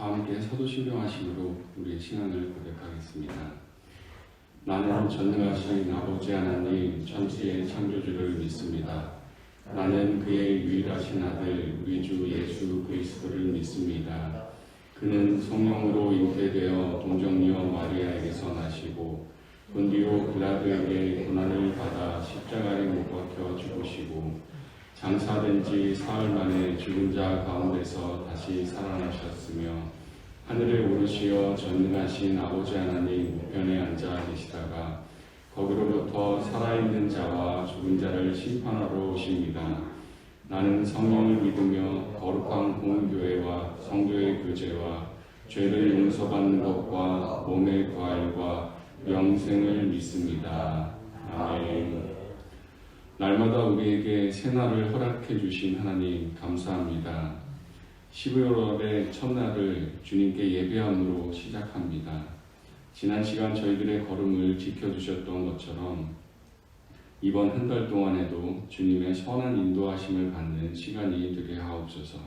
함께 사도신경하심으로 우리의 신앙을 고백하겠습니다. 나는 전능하신 아버지 하나님 천지의 창조주를 믿습니다. 나는 그의 유일하신 아들 우리 주 예수 그리스도를 믿습니다. 그는 성령으로 잉태되어 동정녀 마리아에게서 나시고 본디오 빌라도에게 고난을 받아 십자가에 못 박혀 죽으시고 장사된 지 사흘 만에 죽은 자 가운데서 다시 살아나셨으며 하늘에 오르시어 전능하신 아버지 하나님 우편에 앉아 계시다가 거기로부터 살아있는 자와 죽은 자를 심판하러 오십니다. 나는 성령을 믿으며 거룩한 공교회와 성도의 교제와 죄를 용서받는 것과 몸의 부활과 영생을 믿습니다. 아멘. 날마다 우리에게 새날을 허락해 주신 하나님 감사합니다. 12월의 첫날을 주님께 예배함으로 시작합니다. 지난 시간 저희들의 걸음을 지켜주셨던 것처럼 이번 한 달 동안에도 주님의 선한 인도하심을 받는 시간이 되게 하옵소서.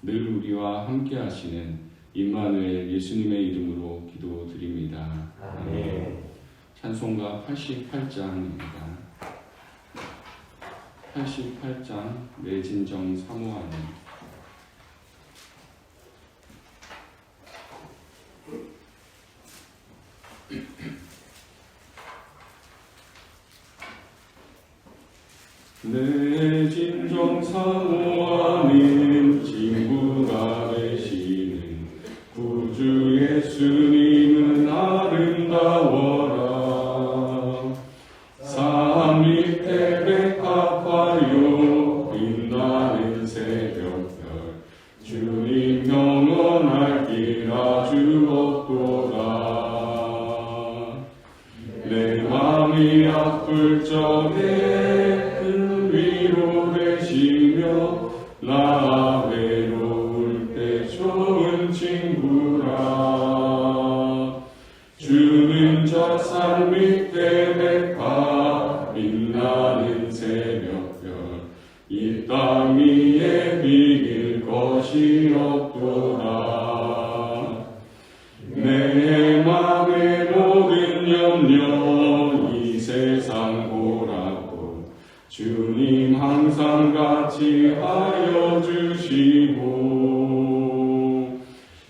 늘 우리와 함께 하시는 임마누엘 예수님의 이름으로 기도드립니다. 아멘. 찬송가 88장입니다. 88장 내 진정 사모하는 내 진정 사모하는 친구가 되시는 구주 예수님은 아름다워라. 산 밑에 백합화요 빛나는 새벽별 주님 영원할 길 아주 없도다. 내 맘이 아플 적에 그 위로 되시며 나 외로울 때 좋은 친구라. 주는 저 산 밑에 백합 빛나는 새벽별 이 땅 위에 비길 것이 없도다. 내 맘의 모든 염려 이 세상 보라고 주님 항상 같이 하여 주시고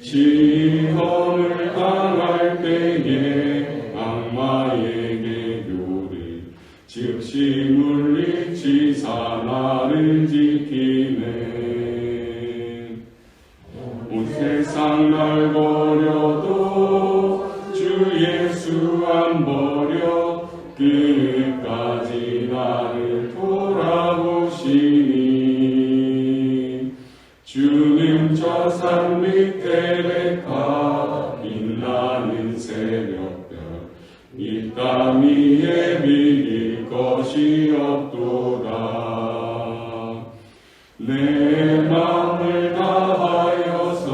시험을 당할 때에 악마에게 교를 즉시 물리치사 나를 지키네. 온 세상 날 버려도 주 예수 안 버려 끝까지 나를 돌아보시니. 주는 저 산 밑에 백합 빛나는 새벽별 이 땅 위에 비길 것이 없도다. 내 마음을 다하여서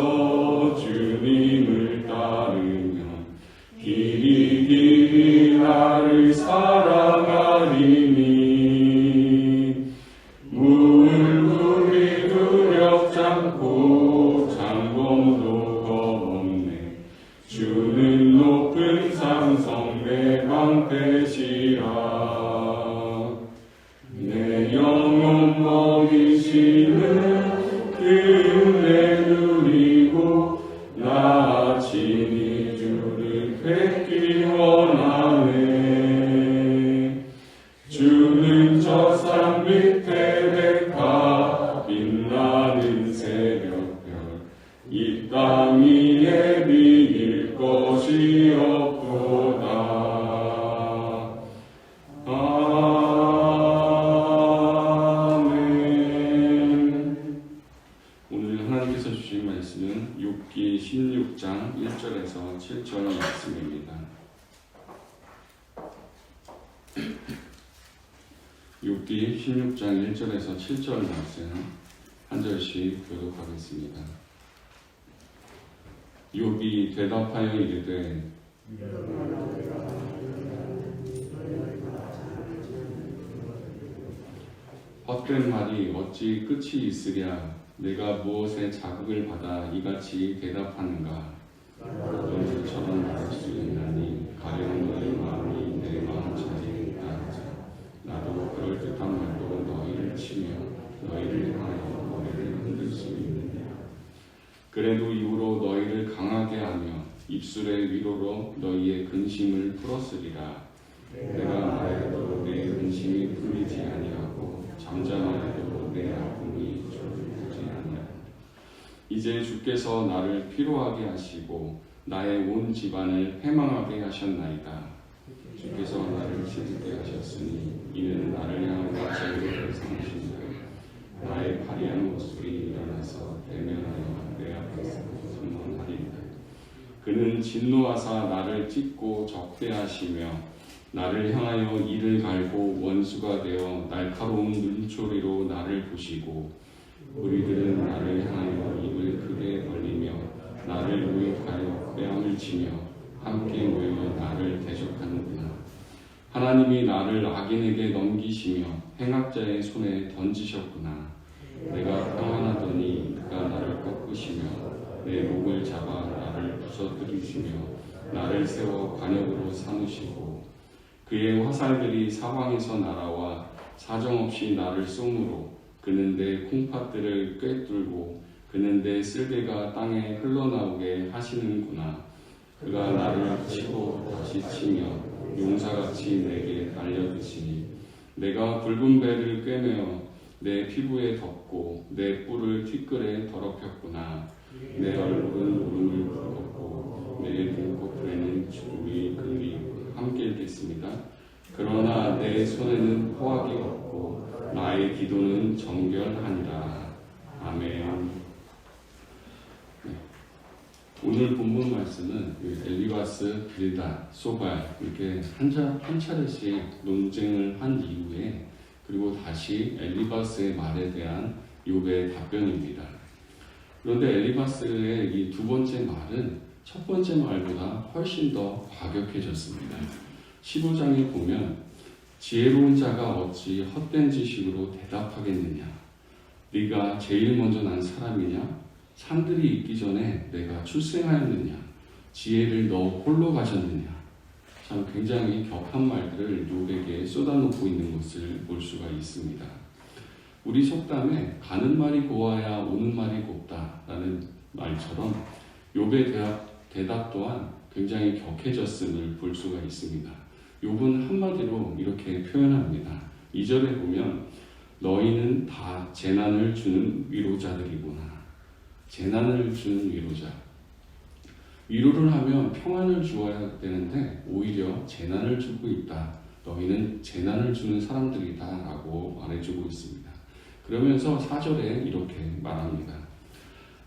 주님을 따르면 길이 길이 나를 사랑하리니. 물불이 두렵지 않고 장bom도 겁없네. 주는 높은 산성 내 방패시라. 내 영혼 먹이시는 그 은혜 누리고 나 친히 주를 뵙기 원하네. 주는 저 산 밑에 백합 빛나는 새벽별 이 땅 위에 비길 것이 없도다. 아멘. 오늘 하나님께서 주신 말씀은 욥기 16장 1절에서 7절 말씀입니다. 욥기 16장 1절에서 7절 말씀 한 절씩 교독하겠습니다. 욥이 대답하여 이르되 헛된 말이 어찌 끝이 있으랴. 내가 무엇에 자극을 받아 이같이 대답하는가? 너희처럼 말할 수 있나니 가령 너희 마음이 내 마음 자리에 있다 하자. 나도 그럴듯한 말로 너희를 치며 너희를 향하여 머리를 흔들 수 있느냐. 그래도 이후로 너희를 강하게 하며 입술의 위로로 너희의 근심을 풀었으리라. 내가 말해도 내 근심이 풀리지 아니하고 잠잠하여도 내 아픔이 줄이지 아니하라. 이제 주께서 나를 피로하게 하시고 나의 온 집안을 패망하게 하셨나이다. 주께서 나를 지르게 하셨으니 이는 나를 향하여 제대로 삼으시니라. 나의 파리한 모습이 일어나서 대면하여 내 앞에서 선언하리이다. 그는 진노하사 나를 찢고 적대하시며 나를 향하여 이를 갈고 원수가 되어 날카로운 눈초리로 나를 부시고 우리들은 나를 향하여 입을 크게 벌리며 나를 모욕하여 뺨을 치며 함께 모여 나를 대적하는구나. 하나님이 나를 악인에게 넘기시며 행악자의 손에 던지셨구나. 내가 평안하더니 그가 나를 꺾으시며 내 목을 잡아 나를 부서뜨리시며 나를 세워 관역으로 삼으시고 그의 화살들이 사방에서 날아와 사정없이 나를 쏘므로 그는 내 콩팥들을 꿰뚫고 그는 내 쓸개가 땅에 흘러나오게 하시는구나. 그가 나를 치고 다시 치며 용사같이 내게 달려드시니 내가 붉은 배를 꿰매어 내 피부에 덮고 내 뿔을 티끌에 더럽혔구나. 내 얼굴은 울음을 붉었고 내 눈꺼풀에는 주름이 그리 함께 있겠습니다. 그러나 내 손에는 포악이 없고 나의 기도는 정결하니라. 아멘. 네. 오늘 본문 말씀은 엘리바스, 빌닷, 소발 이렇게 한 차례씩 논쟁을 한 이후에 그리고 다시 엘리바스의 말에 대한 욥의 답변입니다. 그런데 엘리바스의 이 두 번째 말은 첫 번째 말보다 훨씬 더 과격해졌습니다. 15장에 보면 지혜로운 자가 어찌 헛된 지식으로 대답하겠느냐. 네가 제일 먼저 난 사람이냐? 산들이 있기 전에 내가 출생하였느냐? 지혜를 너 홀로 가졌느냐? 참 굉장히 격한 말들을 욥에게 쏟아놓고 있는 것을 볼 수가 있습니다. 우리 속담에 가는 말이 고와야 오는 말이 곱다라는 말처럼 욥의 대답 또한 굉장히 격해졌음을 볼 수가 있습니다. 욥은 한마디로 이렇게 표현합니다. 2절에 보면 너희는 다 재난을 주는 위로자들이구나. 재난을 주는 위로자. 위로를 하면 평안을 주어야 되는데 오히려 재난을 주고 있다. 너희는 재난을 주는 사람들이다 라고 말해주고 있습니다. 그러면서 4절에 이렇게 말합니다.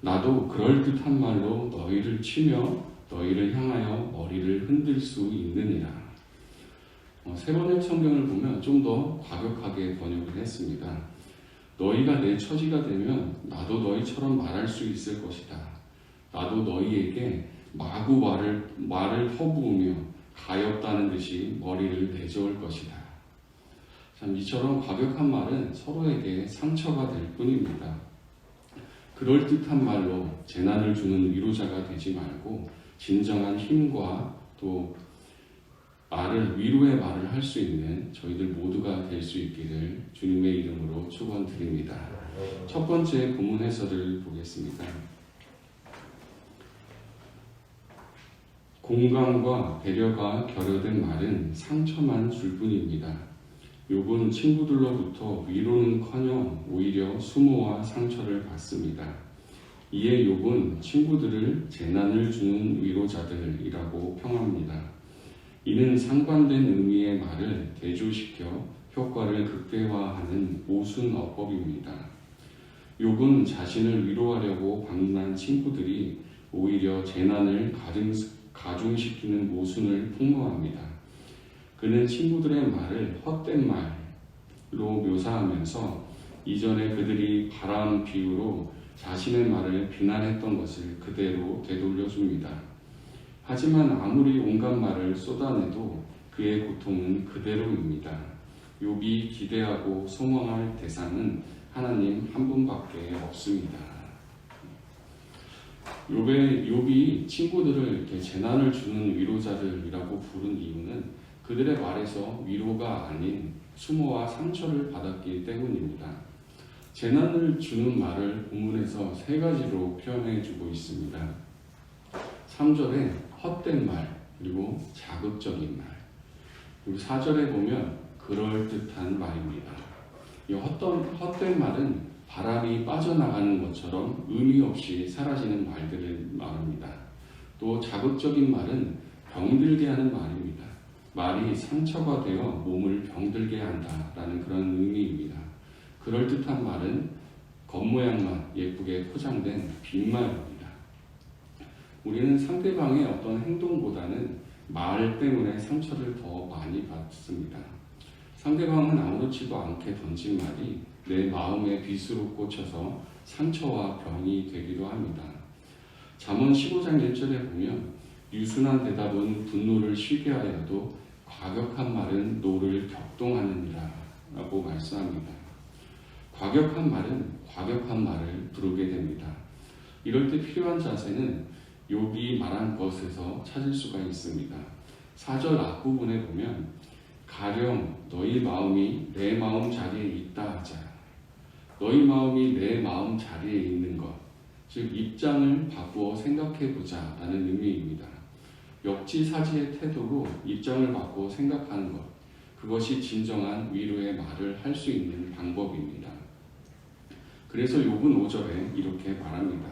나도 그럴듯한 말로 너희를 치며 너희를 향하여 머리를 흔들 수 있느니라. 세번역 성경을 보면 좀 더 과격하게 번역을 했습니다. 너희가 내 처지가 되면 나도 너희처럼 말할 수 있을 것이다. 나도 너희에게 마구 말을 허부으며 가엾다는 듯이 머리를 내저을 것이다. 참 이처럼 과격한 말은 서로에게 상처가 될 뿐입니다. 그럴듯한 말로 재난을 주는 위로자가 되지 말고 진정한 힘과 또 위로의 말을 할 수 있는 저희들 모두가 될 수 있기를 주님의 이름으로 축원드립니다. 첫 번째 본문 해설을 보겠습니다. 공감과 배려가 결여된 말은 상처만 줄 뿐입니다. 욥은 친구들로부터 위로는커녕 오히려 수모와 상처를 받습니다. 이에 욥은 친구들을 재난을 주는 위로자들이라고 평합니다. 이는 상반된 의미의 말을 대조시켜 효과를 극대화하는 모순 어법입니다. 욥은 자신을 위로하려고 방문한 친구들이 오히려 재난을 가중시키는 모순을 폭로합니다. 그는 친구들의 말을 헛된 말로 묘사하면서 이전에 그들이 바람 비유로 자신의 말을 비난했던 것을 그대로 되돌려줍니다. 하지만 아무리 온갖 말을 쏟아내도 그의 고통은 그대로입니다. 욥이 기대하고 소망할 대상은 하나님 한 분밖에 없습니다. 욥이 친구들을 이렇게 재난을 주는 위로자들이라고 부른 이유는 그들의 말에서 위로가 아닌 수모와 상처를 받았기 때문입니다. 재난을 주는 말을 본문에서 세 가지로 표현해 주고 있습니다. 3절에 헛된 말, 그리고 자극적인 말, 그리고 4절에 보면 그럴듯한 말입니다. 이 헛된 말은 바람이 빠져나가는 것처럼 의미 없이 사라지는 말들을 말합니다. 또 자극적인 말은 병들게 하는 말입니다. 말이 상처가 되어 몸을 병들게 한다라는 그런 의미입니다. 그럴듯한 말은 겉모양만 예쁘게 포장된 빈말입니다. 우리는 상대방의 어떤 행동보다는 말 때문에 상처를 더 많이 받습니다. 상대방은 아무렇지도 않게 던진 말이 내 마음의 빗으로 꽂혀서 상처와 병이 되기도 합니다. 잠언 15장 1절에 보면 유순한 대답은 분노를 쉬게 하여도 과격한 말은 노를 격동하느니라 라고 말씀합니다. 과격한 말은 과격한 말을 부르게 됩니다. 이럴 때 필요한 자세는 욥이 말한 것에서 찾을 수가 있습니다. 4절 앞부분에 보면 가령 너희 마음이 내 마음 자리에 있다 하자. 너희 마음이 내 마음 자리에 있는 것, 즉 입장을 바꾸어 생각해보자 라는 의미입니다. 역지사지의 태도로 입장을 바꾸어 생각하는 것, 그것이 진정한 위로의 말을 할 수 있는 방법입니다. 그래서 욥은 5절에 이렇게 말합니다.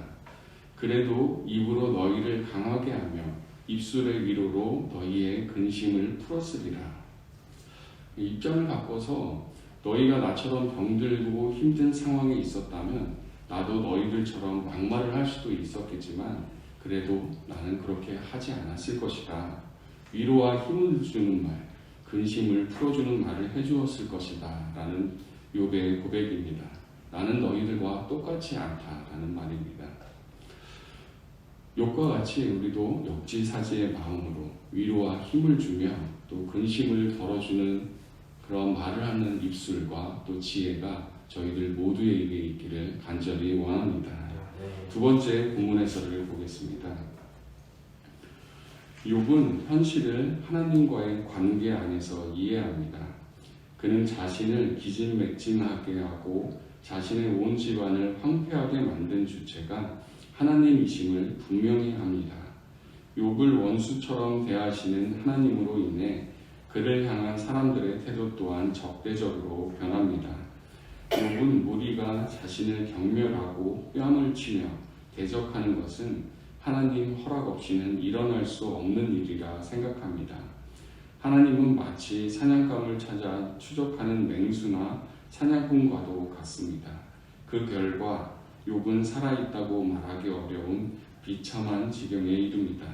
그래도 입으로 너희를 강하게 하며 입술의 위로로 너희의 근심을 풀었으리라. 입장을 바꿔서 너희가 나처럼 병들고 힘든 상황에 있었다면 나도 너희들처럼 막말을 할 수도 있었겠지만 그래도 나는 그렇게 하지 않았을 것이다. 위로와 힘을 주는 말, 근심을 풀어주는 말을 해주었을 것이다 라는 욥의 고백입니다. 나는 너희들과 똑같지 않다라는 말입니다. 욥과 같이 우리도 역지사지의 마음으로 위로와 힘을 주며 또 근심을 덜어주는 그런 말을 하는 입술과 또 지혜가 저희들 모두에게 있기를 간절히 원합니다. 두 번째 본문 해설을 보겠습니다. 욥은 현실을 하나님과의 관계 안에서 이해합니다. 그는 자신을 기진맥진하게 하고 자신의 온 집안을 황폐하게 만든 주체가 하나님이심을 분명히 합니다. 욥을 원수처럼 대하시는 하나님으로 인해 그를 향한 사람들의 태도 또한 적대적으로 변합니다. 욥은 무리가 자신을 경멸하고 뺨을 치며 대적하는 것은 하나님 허락 없이는 일어날 수 없는 일이라 생각합니다. 하나님은 마치 사냥감을 찾아 추적하는 맹수나 사냥꾼과도 같습니다. 그 결과 욥은 살아있다고 말하기 어려운 비참한 지경에 이릅니다.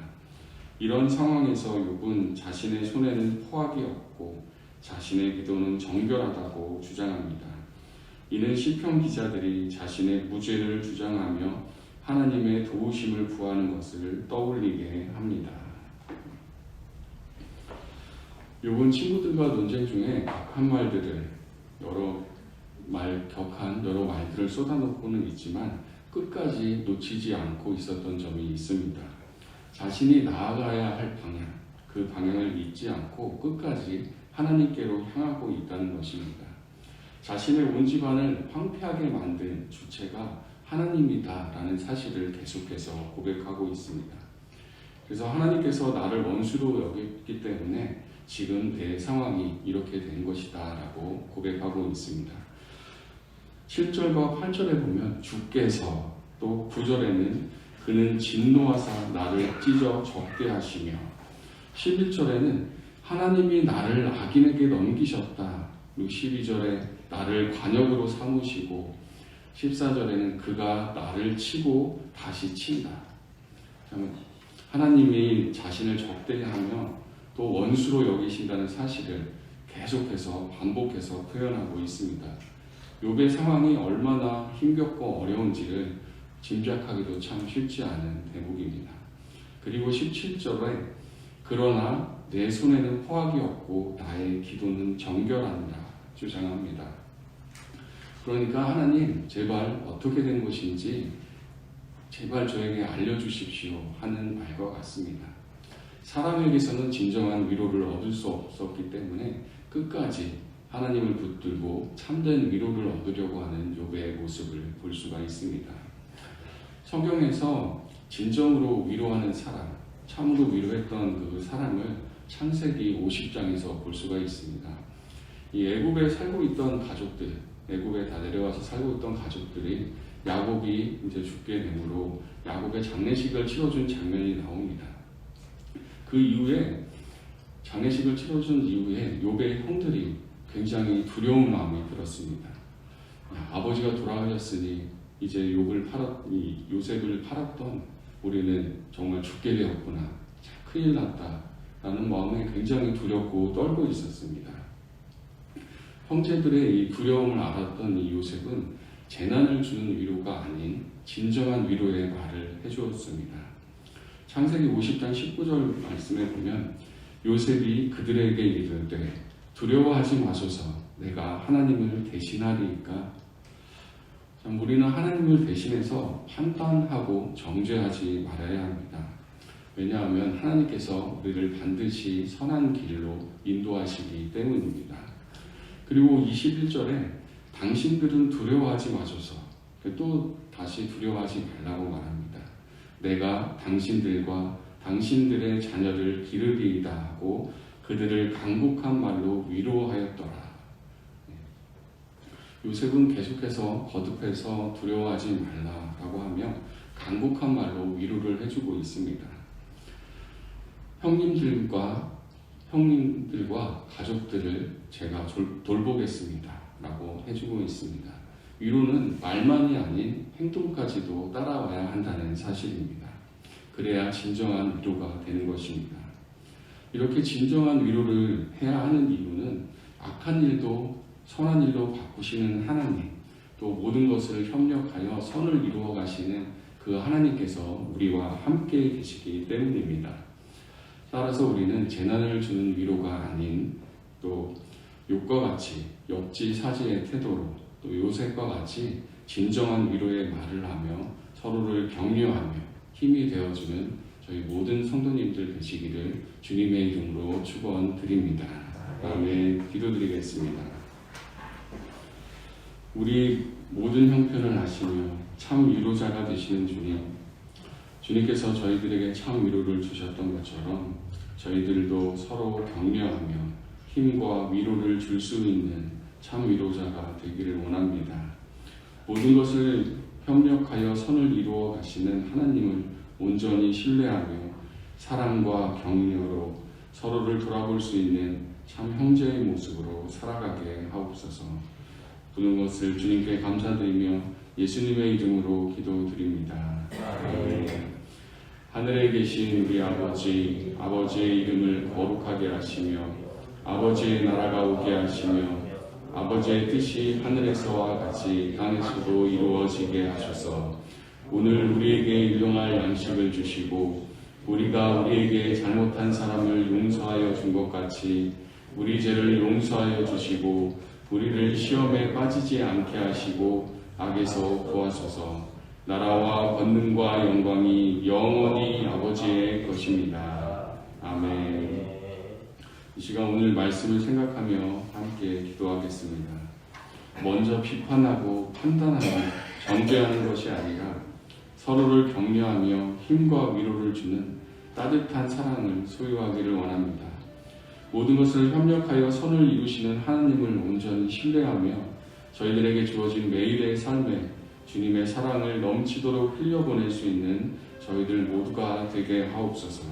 이런 상황에서 욥은 자신의 손에는 포악이 없고 자신의 기도는 정결하다고 주장합니다. 이는 시편 기자들이 자신의 무죄를 주장하며 하나님의 도우심을 구하는 것을 떠올리게 합니다. 욥은 친구들과 논쟁 중에 격한 말들을 격한 여러 말들을 쏟아놓고는 있지만 끝까지 놓치지 않고 있었던 점이 있습니다. 자신이 나아가야 할 방향, 그 방향을 잊지 않고 끝까지 하나님께로 향하고 있다는 것입니다. 자신의 온 집안을 황폐하게 만든 주체가 하나님이다라는 사실을 계속해서 고백하고 있습니다. 그래서 하나님께서 나를 원수로 여겼기 때문에 지금 내 상황이 이렇게 된 것이다 라고 고백하고 있습니다. 7절과 8절에 보면 주께서, 또 9절에는 그는 진노하사 나를 찢어 적대하시며, 11절에는 하나님이 나를 악인에게 넘기셨다, 그리고 12절에 나를 관역으로 삼으시고 14절에는 그가 나를 치고 다시 친다. 하나님이 자신을 적대하며 또 원수로 여기신다는 사실을 계속해서 반복해서 표현하고 있습니다. 욥의 상황이 얼마나 힘겹고 어려운지를 짐작하기도 참 쉽지 않은 대목입니다. 그리고 17절에 그러나 내 손에는 포악이 없고 나의 기도는 정결한다 주장합니다. 그러니까 하나님 제발 어떻게 된 것인지 제발 저에게 알려주십시오 하는 말과 같습니다. 사람에게서는 진정한 위로를 얻을 수 없었기 때문에 끝까지 하나님을 붙들고 참된 위로를 얻으려고 하는 욥의 모습을 볼 수가 있습니다. 성경에서 진정으로 위로하는 사람, 참으로 위로했던 그 사람을 창세기 50장에서 볼 수가 있습니다. 이 애굽에 살고 있던 가족들, 애굽에 다 내려와서 살고 있던 가족들이 야곱이 이제 죽게 되므로 야곱의 장례식을 치러준 장면이 나옵니다. 그 이후에 장례식을 치러준 이후에 욥의 형들이 굉장히 두려운 마음이 들었습니다. 아버지가 돌아가셨으니 이제 요셉을 팔았던 우리는 정말 죽게 되었구나, 큰일 났다라는 마음에 굉장히 두렵고 떨고 있었습니다. 형제들의 이 두려움을 알았던 이 요셉은 재난을 주는 위로가 아닌 진정한 위로의 말을 해주었습니다. 창세기 50장 19절 말씀에 보면 요셉이 그들에게 이르되 두려워하지 마소서 내가 하나님을 대신하리이까. 우리는 하나님을 대신해서 판단하고 정죄하지 말아야 합니다. 왜냐하면 하나님께서 우리를 반드시 선한 길로 인도하시기 때문입니다. 그리고 21절에 당신들은 두려워하지 마소서, 또 다시 두려워하지 말라고 말합니다. 내가 당신들과 당신들의 자녀를 기르리이다 하고 그들을 간곡한 말로 위로하였더라. 요셉은 계속해서 거듭해서 두려워하지 말라라고 하며 간곡한 말로 위로를 해주고 있습니다. 형님들과 가족들을 제가 돌보겠습니다 라고 해주고 있습니다. 위로는 말만이 아닌 행동까지도 따라와야 한다는 사실입니다. 그래야 진정한 위로가 되는 것입니다. 이렇게 진정한 위로를 해야 하는 이유는 악한 일도 선한 일로 바꾸시는 하나님, 또 모든 것을 협력하여 선을 이루어 가시는 그 하나님께서 우리와 함께 계시기 때문입니다. 따라서 우리는 재난을 주는 위로가 아닌 또 욥과 같이 역지사지의 태도로 또 요셉과 같이 진정한 위로의 말을 하며 서로를 격려하며 힘이 되어주는 저희 모든 성도님들 되시기를 주님의 이름으로 축원드립니다. 아멘. 기도드리겠습니다. 우리 모든 형편을 아시며 참 위로자가 되시는 주님, 주님께서 저희들에게 참 위로를 주셨던 것처럼 저희들도 서로 격려하며 힘과 위로를 줄 수 있는 참 위로자가 되기를 원합니다. 모든 것을 협력하여 선을 이루어 가시는 하나님을 온전히 신뢰하며 사랑과 격려로 서로를 돌아볼 수 있는 참 형제의 모습으로 살아가게 하옵소서. 모든 것을 주님께 감사드리며 예수님의 이름으로 기도드립니다. 아멘. 하늘에 계신 우리 아버지, 아버지의 이름을 거룩하게 하시며 아버지의 나라가 오게 하시며 아버지의 뜻이 하늘에서와 같이 땅에서도 이루어지게 하셔서 오늘 우리에게 일용할 양식을 주시고 우리가 우리에게 잘못한 사람을 용서하여 준 것 같이 우리 죄를 용서하여 주시고 우리를 시험에 빠지지 않게 하시고 악에서 구하소서. 나라와 권능과 영광이 영원히 아버지의 것입니다. 아멘. 이 시간 오늘 말씀을 생각하며 함께 기도하겠습니다. 먼저 비판하고 판단하고 정죄하는 것이 아니라 서로를 격려하며 힘과 위로를 주는 따뜻한 사랑을 소유하기를 원합니다. 모든 것을 협력하여 선을 이루시는 하나님을 온전히 신뢰하며 저희들에게 주어진 매일의 삶에 주님의 사랑을 넘치도록 흘려보낼 수 있는 저희들 모두가 되게 하옵소서.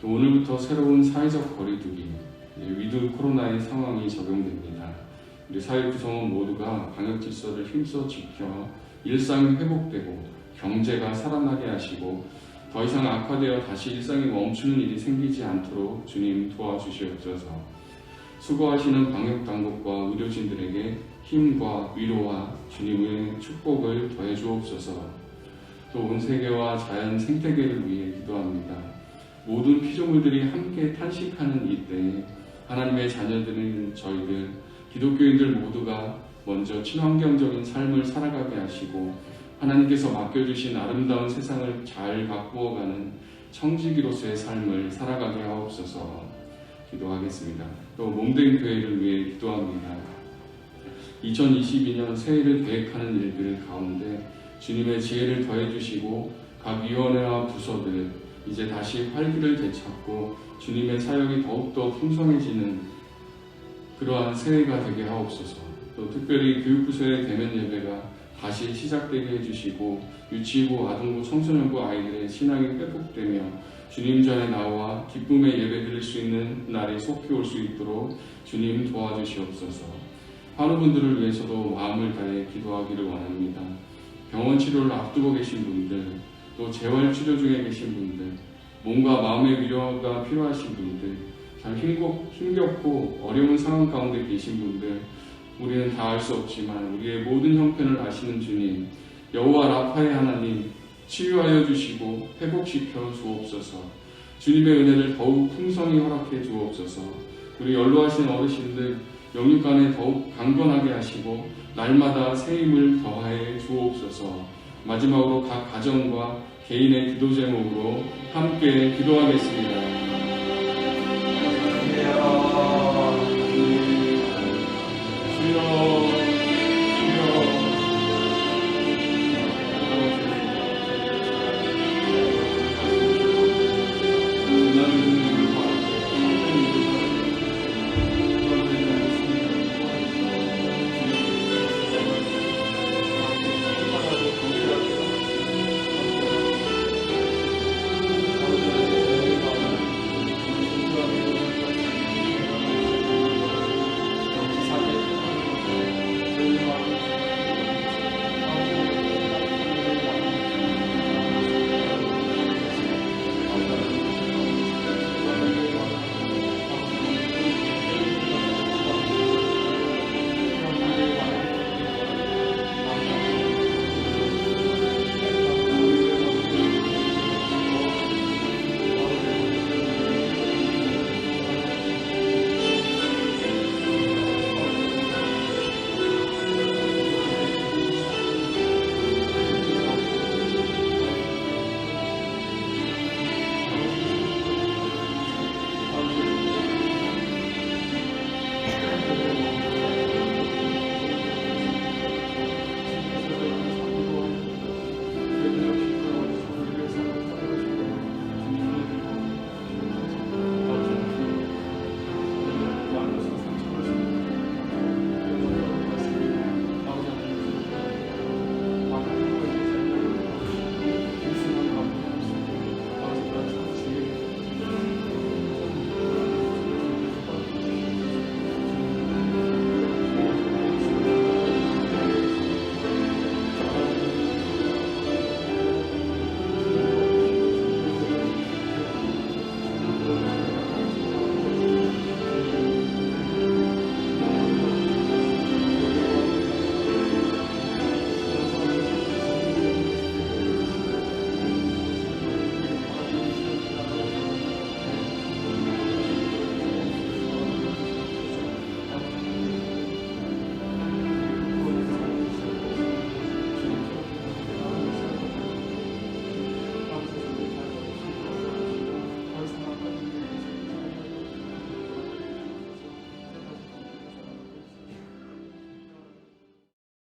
또 오늘부터 새로운 사회적 거리두기, 위드 코로나의 상황이 적용됩니다. 우리 사회 구성원 모두가 방역 질서를 힘써 지켜 일상이 회복되고 경제가 살아나게 하시고 더 이상 악화되어 다시 일상이 멈추는 일이 생기지 않도록 주님 도와주시옵소서. 수고하시는 방역당국과 의료진들에게 힘과 위로와 주님의 축복을 더해 주옵소서. 또 온 세계와 자연 생태계를 위해 기도합니다. 모든 피조물들이 함께 탄식하는 이때에 하나님의 자녀들인 저희들 기독교인들 모두가 먼저 친환경적인 삶을 살아가게 하시고 하나님께서 맡겨주신 아름다운 세상을 잘 가꾸어가는 청지기로서의 삶을 살아가게 하옵소서. 기도하겠습니다. 또 몸된 교회를 위해 기도합니다. 2022년 새해를 계획하는 일들 가운데 주님의 지혜를 더해주시고 각 위원회와 부서들 이제 다시 활기를 되찾고 주님의 사역이 더욱더 풍성해지는 그러한 새해가 되게 하옵소서. 또 특별히 교육부서의 대면 예배가 다시 시작되게 해주시고 유치부, 아동부, 청소년부 아이들의 신앙이 회복되며 주님 전에 나와 기쁨의 예배 드릴 수 있는 날이 속히 올 수 있도록 주님 도와주시옵소서. 환우분들을 위해서도 마음을 다해 기도하기를 원합니다. 병원 치료를 앞두고 계신 분들, 또 재활치료 중에 계신 분들, 몸과 마음의 위로가 필요하신 분들, 참 힘겹고 어려운 상황 가운데 계신 분들, 우리는 다 알 수 없지만 우리의 모든 형편을 아시는 주님, 여호와 라파의 하나님, 치유하여 주시고 회복시켜 주옵소서. 주님의 은혜를 더욱 풍성히 허락해 주옵소서. 우리 연로하신 어르신들 영육간에 더욱 강건하게 하시고 날마다 새 힘을 더하여 주옵소서. 마지막으로 각 가정과 개인의 기도 제목으로 함께 기도하겠습니다.